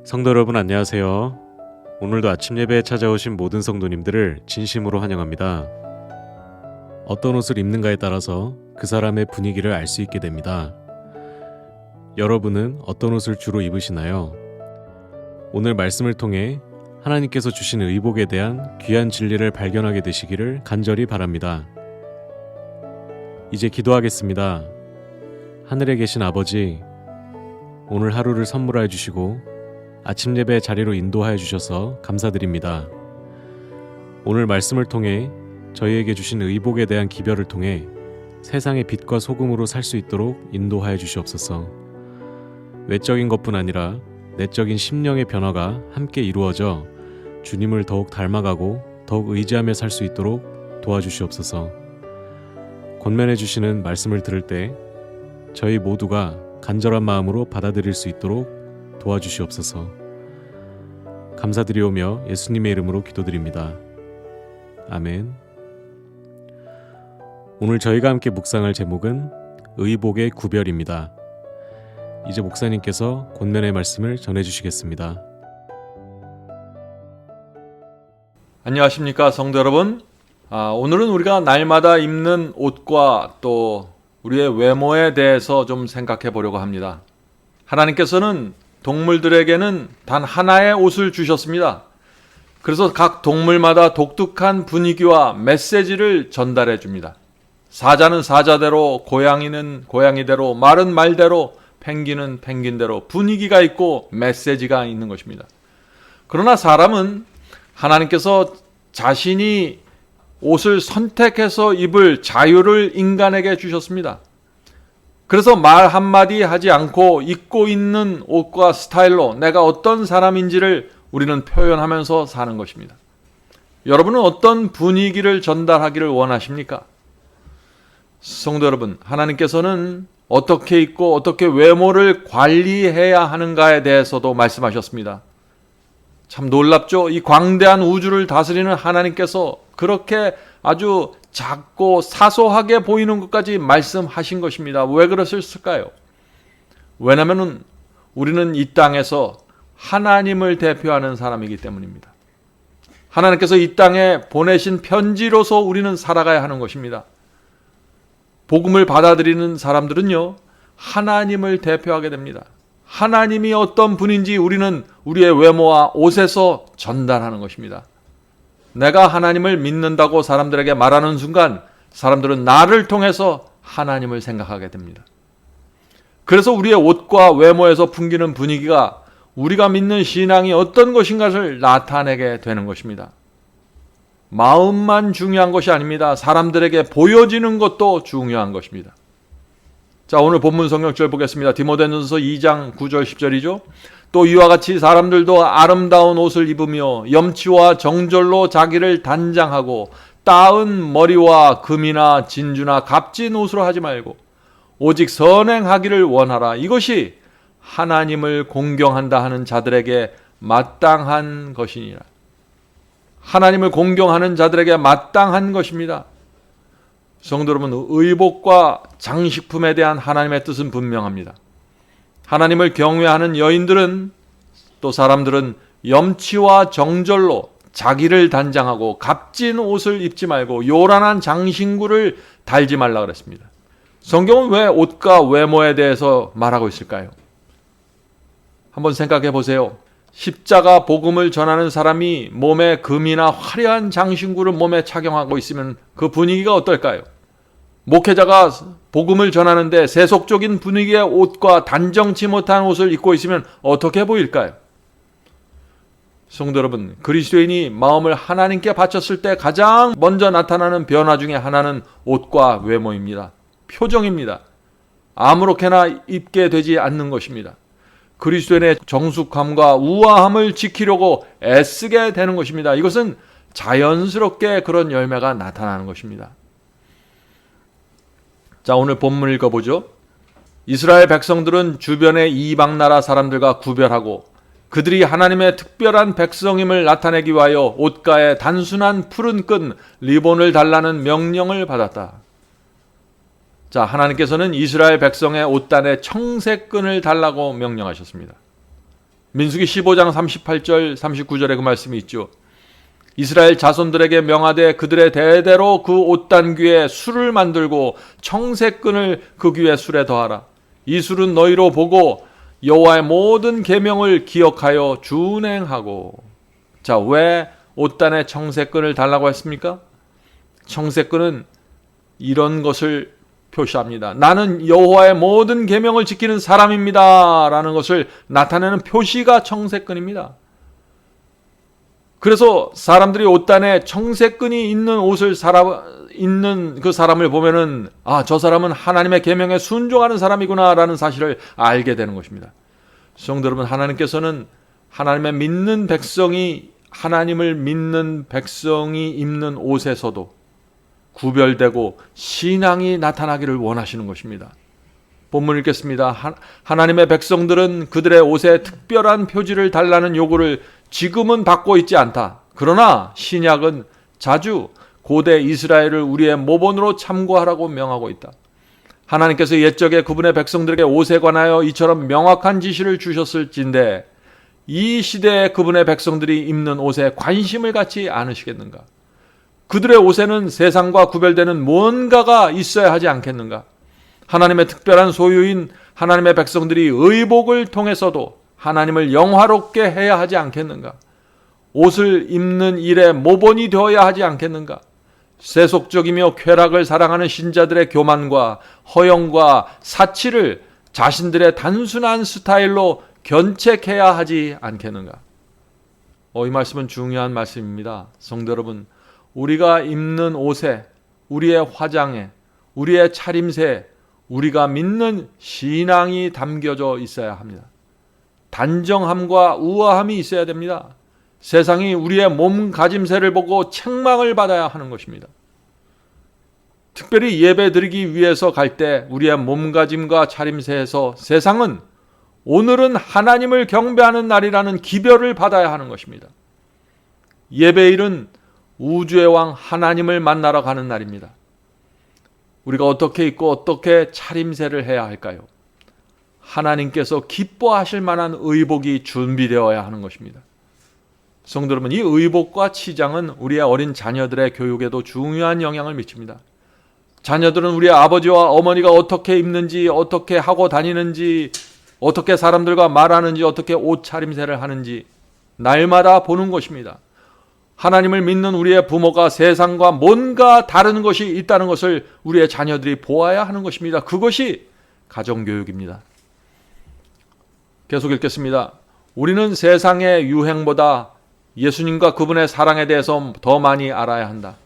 성도 여러분 안녕하세요. 오늘도 아침 예배에 찾아오신 모든 성도님들을 진심으로 환영합니다. 어떤 옷을 입는가에 따라서 그 사람의 분위기를 알 수 있게 됩니다. 여러분은 어떤 옷을 주로 입으시나요? 오늘 말씀을 통해 하나님께서 주신 의복에 대한 귀한 진리를 발견하게 되시기를 간절히 바랍니다. 이제 기도하겠습니다. 하늘에 계신 아버지, 오늘 하루를 선물하여 주시고 아침 예배 자리로 인도하여 주셔서 감사드립니다. 오늘 말씀을 통해 저희에게 주신 의복에 대한 기별을 통해 세상의 빛과 소금으로 살 수 있도록 인도하여 주시옵소서. 외적인 것뿐 아니라 내적인 심령의 변화가 함께 이루어져 주님을 더욱 닮아가고 더욱 의지하며 살 수 있도록 도와주시옵소서. 권면해 주시는 말씀을 들을 때 저희 모두가 간절한 마음으로 받아들일 수 있도록 도와주시옵소서. 감사드리오며 예수님의 이름으로 기도드립니다. 아멘. 오늘 저희가 함께 묵상할 제목은 의복의 구별입니다. 이제 목사님께서 권면의 말씀을 전해주시겠습니다. 안녕하십니까 성도 여러분. 오늘은 우리가 날마다 입는 옷과 또 우리의 외모에 대해서 좀 생각해 보려고 합니다. 하나님께서는 동물들에게는 단 하나의 옷을 주셨습니다. 그래서 각 동물마다 독특한 분위기와 메시지를 전달해 줍니다. 사자는 사자대로, 고양이는 고양이대로, 말은 말대로, 펭귄은 펭귄대로 분위기가 있고 메시지가 있는 것입니다. 그러나 사람은 하나님께서 자신이 옷을 선택해서 입을 자유를 인간에게 주셨습니다. 그래서 말 한마디 하지 않고 입고 있는 옷과 스타일로 내가 어떤 사람인지를 우리는 표현하면서 사는 것입니다. 여러분은 어떤 분위기를 전달하기를 원하십니까? 성도 여러분, 하나님께서는 어떻게 입고 어떻게 외모를 관리해야 하는가에 대해서도 말씀하셨습니다. 참 놀랍죠? 이 광대한 우주를 다스리는 하나님께서 그렇게 아주 작고 사소하게 보이는 것까지 말씀하신 것입니다. 왜 그러셨을까요? 왜냐하면 우리는 이 땅에서 하나님을 대표하는 사람이기 때문입니다. 하나님께서 이 땅에 보내신 편지로서 우리는 살아가야 하는 것입니다. 복음을 받아들이는 사람들은요, 하나님을 대표하게 됩니다. 하나님이 어떤 분인지 우리는 우리의 외모와 옷에서 전달하는 것입니다. 내가 하나님을 믿는다고 사람들에게 말하는 순간 사람들은 나를 통해서 하나님을 생각하게 됩니다. 그래서 우리의 옷과 외모에서 풍기는 분위기가 우리가 믿는 신앙이 어떤 것인가를 나타내게 되는 것입니다. 마음만 중요한 것이 아닙니다. 사람들에게 보여지는 것도 중요한 것입니다. 자, 오늘 본문 성경절 보겠습니다. 디모데전서 2장 9절 10절이죠. 또 이와 같이 사람들도 아름다운 옷을 입으며 염치와 정절로 자기를 단장하고 따은 머리와 금이나 진주나 값진 옷으로 하지 말고 오직 선행하기를 원하라. 이것이 하나님을 공경한다 하는 자들에게 마땅한 것이니라. 하나님을 공경하는 자들에게 마땅한 것입니다. 성도 여러분, 의복과 장식품에 대한 하나님의 뜻은 분명합니다. 하나님을 경외하는 여인들은 또 사람들은 염치와 정절로 자기를 단장하고 값진 옷을 입지 말고 요란한 장신구를 달지 말라 그랬습니다. 성경은 왜 옷과 외모에 대해서 말하고 있을까요? 한번 생각해 보세요. 십자가 복음을 전하는 사람이 몸에 금이나 화려한 장신구를 몸에 착용하고 있으면 그 분위기가 어떨까요? 목회자가 복음을 전하는데 세속적인 분위기의 옷과 단정치 못한 옷을 입고 있으면 어떻게 보일까요? 성도 여러분, 그리스도인이 마음을 하나님께 바쳤을 때 가장 먼저 나타나는 변화 중에 하나는 옷과 외모입니다. 표정입니다. 아무렇게나 입게 되지 않는 것입니다. 그리스도인의 정숙함과 우아함을 지키려고 애쓰게 되는 것입니다. 이것은 자연스럽게 그런 열매가 나타나는 것입니다. 자, 오늘 본문 읽어보죠. 이스라엘 백성들은 주변의 이방 나라 사람들과 구별하고 그들이 하나님의 특별한 백성임을 나타내기 위하여 옷가에 단순한 푸른 끈, 리본을 달라는 명령을 받았다. 자, 하나님께서는 이스라엘 백성의 옷단에 청색 끈을 달라고 명령하셨습니다. 민수기 15장 38절 39절에 그 말씀이 있죠. 이스라엘 자손들에게 명하되 그들의 대대로 그 옷단귀에 술을 만들고 청색끈을 그 귀에 술에 더하라. 이 술은 너희로 보고 여호와의 모든 계명을 기억하여 준행하고. 자, 왜 옷단에 청색끈을 달라고 했습니까? 청색끈은 이런 것을 표시합니다. 나는 여호와의 모든 계명을 지키는 사람입니다 라는 것을 나타내는 표시가 청색끈입니다. 그래서 사람들이 옷단에 청색끈이 있는 옷을 입는 그 사람을 보면은 저 사람은 하나님의 계명에 순종하는 사람이구나 라는 사실을 알게 되는 것입니다. 성도 여러분, 하나님께서는 하나님의 믿는 백성이, 하나님을 믿는 백성이 입는 옷에서도 구별되고 신앙이 나타나기를 원하시는 것입니다. 본문 읽겠습니다. 하나님의 백성들은 그들의 옷에 특별한 표지를 달라는 요구를 지금은 받고 있지 않다. 그러나 신약은 자주 고대 이스라엘을 우리의 모본으로 참고하라고 명하고 있다. 하나님께서 옛적에 그분의 백성들에게 옷에 관하여 이처럼 명확한 지시를 주셨을진데 이 시대에 그분의 백성들이 입는 옷에 관심을 갖지 않으시겠는가? 그들의 옷에는 세상과 구별되는 무언가가 있어야 하지 않겠는가? 하나님의 특별한 소유인 하나님의 백성들이 의복을 통해서도 하나님을 영화롭게 해야 하지 않겠는가? 옷을 입는 일에 모본이 되어야 하지 않겠는가? 세속적이며 쾌락을 사랑하는 신자들의 교만과 허영과 사치를 자신들의 단순한 스타일로 견책해야 하지 않겠는가? 이 말씀은 중요한 말씀입니다. 성도 여러분, 우리가 입는 옷에, 우리의 화장에, 우리의 차림새에 우리가 믿는 신앙이 담겨져 있어야 합니다. 단정함과 우아함이 있어야 됩니다. 세상이 우리의 몸가짐새를 보고 책망을 받아야 하는 것입니다. 특별히 예배 드리기 위해서 갈 때 우리의 몸가짐과 차림새에서 세상은 오늘은 하나님을 경배하는 날이라는 기별을 받아야 하는 것입니다. 예배일은 우주의 왕 하나님을 만나러 가는 날입니다. 우리가 어떻게 입고 어떻게 차림새를 해야 할까요? 하나님께서 기뻐하실 만한 의복이 준비되어야 하는 것입니다. 성도 여러분, 이 의복과 치장은 우리의 어린 자녀들의 교육에도 중요한 영향을 미칩니다. 자녀들은 우리의 아버지와 어머니가 어떻게 입는지, 어떻게 하고 다니는지, 어떻게 사람들과 말하는지, 어떻게 옷차림새를 하는지 날마다 보는 것입니다. 하나님을 믿는 우리의 부모가 세상과 뭔가 다른 것이 있다는 것을 우리의 자녀들이 보아야 하는 것입니다. 그것이 가정교육입니다. 계속 읽겠습니다. 우리는 세상의 유행보다 예수님과 그분의 사랑에 대해서 더 많이 알아야 한다.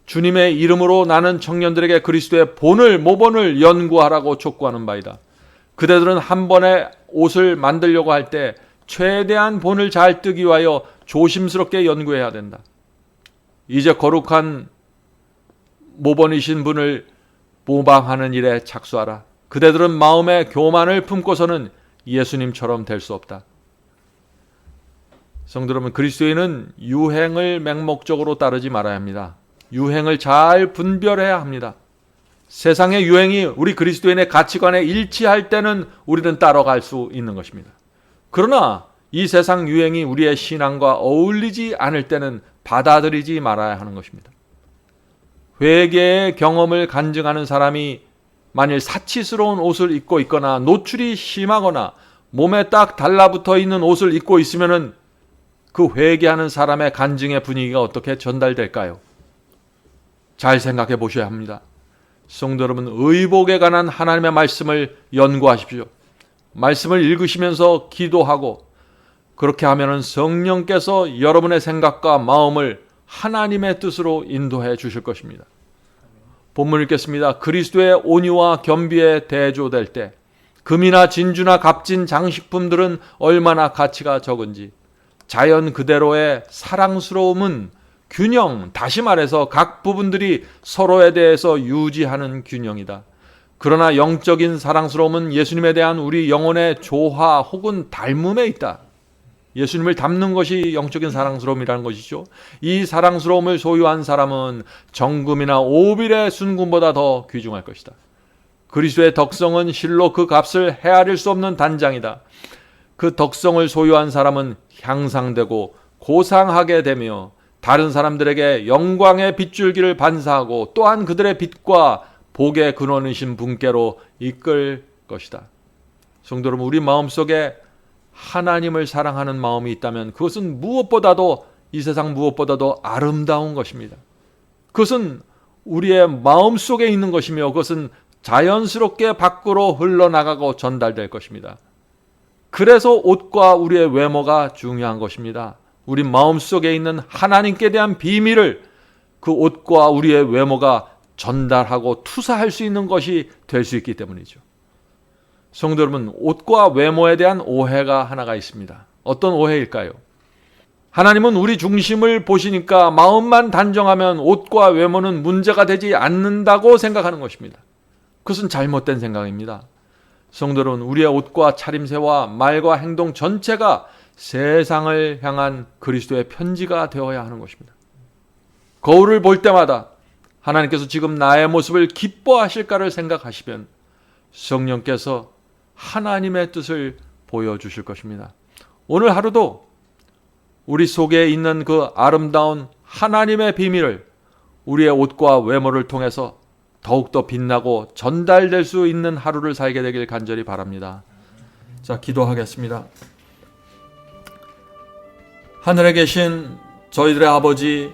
주님의 이름으로 나는 청년들에게 그리스도의 본을, 모본을 연구하라고 촉구하는 바이다. 그대들은 한 번에 옷을 만들려고 할 때 최대한 본을 잘 뜨기 위하여 조심스럽게 연구해야 된다. 이제 거룩한 모본이신 분을 모방하는 일에 착수하라. 그대들은 마음에 교만을 품고서는 예수님처럼 될 수 없다. 성도 여러분, 그리스도인은 유행을 맹목적으로 따르지 말아야 합니다. 유행을 잘 분별해야 합니다. 세상의 유행이 우리 그리스도인의 가치관에 일치할 때는 우리는 따라갈 수 있는 것입니다. 그러나 이 세상 유행이 우리의 신앙과 어울리지 않을 때는 받아들이지 말아야 하는 것입니다. 회개의 경험을 간증하는 사람이 만일 사치스러운 옷을 입고 있거나 노출이 심하거나 몸에 딱 달라붙어 있는 옷을 입고 있으면은 그 회개하는 사람의 간증의 분위기가 어떻게 전달될까요? 잘 생각해 보셔야 합니다. 성도 여러분, 의복에 관한 하나님의 말씀을 연구하십시오. 말씀을 읽으시면서 기도하고 그렇게 하면은 성령께서 여러분의 생각과 마음을 하나님의 뜻으로 인도해 주실 것입니다. 본문 읽겠습니다. 그리스도의 온유와 겸비에 대조될 때 금이나 진주나 값진 장식품들은 얼마나 가치가 적은지 자연 그대로의 사랑스러움은 균형, 다시 말해서 각 부분들이 서로에 대해서 유지하는 균형이다. 그러나 영적인 사랑스러움은 예수님에 대한 우리 영혼의 조화 혹은 닮음에 있다. 예수님을 닮는 것이 영적인 사랑스러움이라는 것이죠. 이 사랑스러움을 소유한 사람은 정금이나 오빌의 순금보다 더 귀중할 것이다. 그리스도의 덕성은 실로 그 값을 헤아릴 수 없는 단장이다. 그 덕성을 소유한 사람은 향상되고 고상하게 되며 다른 사람들에게 영광의 빗줄기를 반사하고 또한 그들의 빛과 복의 근원이신 분께로 이끌 것이다. 성도 여러분, 우리 마음속에 하나님을 사랑하는 마음이 있다면 그것은 무엇보다도, 이 세상 무엇보다도 아름다운 것입니다. 그것은 우리의 마음속에 있는 것이며 그것은 자연스럽게 밖으로 흘러나가고 전달될 것입니다. 그래서 옷과 우리의 외모가 중요한 것입니다. 우리 마음속에 있는 하나님께 대한 비밀을 그 옷과 우리의 외모가 전달하고 투사할 수 있는 것이 될 수 있기 때문이죠. 성도 여러분, 옷과 외모에 대한 오해가 하나가 있습니다. 어떤 오해일까요? 하나님은 우리 중심을 보시니까 마음만 단정하면 옷과 외모는 문제가 되지 않는다고 생각하는 것입니다. 그것은 잘못된 생각입니다. 성도 여러분, 우리의 옷과 차림새와 말과 행동 전체가 세상을 향한 그리스도의 편지가 되어야 하는 것입니다. 거울을 볼 때마다 하나님께서 지금 나의 모습을 기뻐하실까를 생각하시면 성령께서 하나님의 뜻을 보여주실 것입니다. 오늘 하루도 우리 속에 있는 그 아름다운 하나님의 비밀을 우리의 옷과 외모를 통해서 더욱더 빛나고 전달될 수 있는 하루를 살게 되길 간절히 바랍니다. 자, 기도하겠습니다. 하늘에 계신 저희들의 아버지,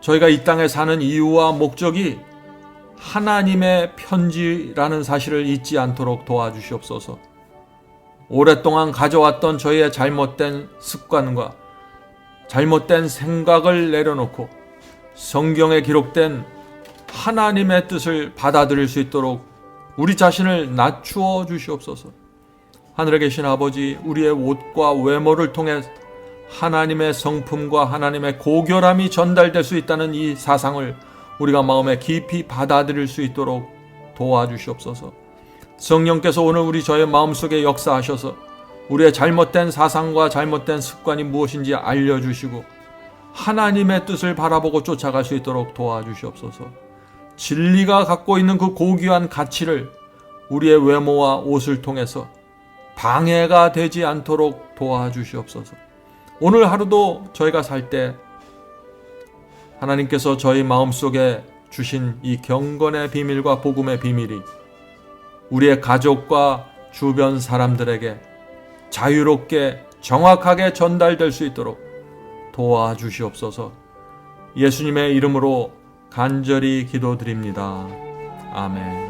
저희가 이 땅에 사는 이유와 목적이 하나님의 편지라는 사실을 잊지 않도록 도와주시옵소서. 오랫동안 가져왔던 저희의 잘못된 습관과 잘못된 생각을 내려놓고 성경에 기록된 하나님의 뜻을 받아들일 수 있도록 우리 자신을 낮추어 주시옵소서. 하늘에 계신 아버지, 우리의 옷과 외모를 통해 하나님의 성품과 하나님의 고결함이 전달될 수 있다는 이 사상을 우리가 마음에 깊이 받아들일 수 있도록 도와주시옵소서. 성령께서 오늘 저의 마음속에 역사하셔서 우리의 잘못된 사상과 잘못된 습관이 무엇인지 알려주시고 하나님의 뜻을 바라보고 쫓아갈 수 있도록 도와주시옵소서. 진리가 갖고 있는 그 고귀한 가치를 우리의 외모와 옷을 통해서 방해가 되지 않도록 도와주시옵소서. 오늘 하루도 저희가 살 때 하나님께서 저희 마음속에 주신 이 경건의 비밀과 복음의 비밀이 우리의 가족과 주변 사람들에게 자유롭게 정확하게 전달될 수 있도록 도와주시옵소서. 예수님의 이름으로 간절히 기도드립니다. 아멘.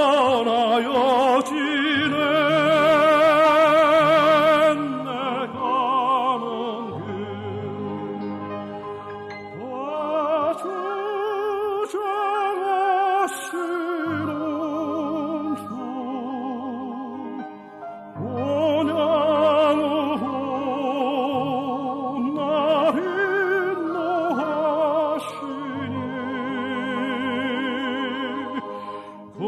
강건하여 지내 내 가는 길 다 주장하시는 주 온양으로 날 인도하시니